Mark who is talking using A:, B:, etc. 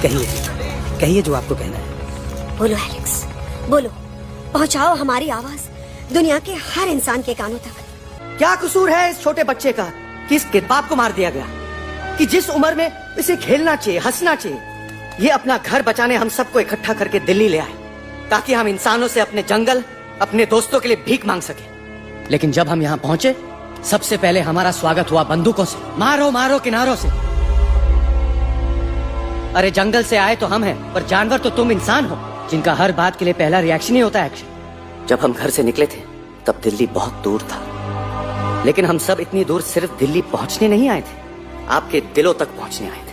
A: कहिए, कहिए जो आपको कहना है।
B: बोलो एलेक्स, बोलो, पहुंचाओ हमारी आवाज दुनिया के हर इंसान के कानों तक।
A: क्या कसूर है इस छोटे बच्चे का कि इसके बाप को मार दिया गया, कि जिस उम्र में इसे खेलना चाहिए, हंसना चाहिए। ये अपना घर बचाने हम सबको इकट्ठा करके दिल्ली ले आए ताकि हम इंसानों से अपने जंगल, अपने दोस्तों के लिए भीख मांग सके। लेकिन जब हम यहाँ पहुंचे, सबसे पहले हमारा स्वागत हुआ बंदूकों से। मारो मारो किनारों से। अरे जंगल से आए तो हम हैं, पर जानवर तो तुम इंसान हो, जिनका हर बात के लिए पहला रिएक्शन ही होता है एक्शन। जब हम घर से निकले थे तब दिल्ली बहुत दूर था, लेकिन हम सब इतनी दूर सिर्फ दिल्ली पहुंचने नहीं आए थे, आपके दिलों तक पहुंचने आए थे।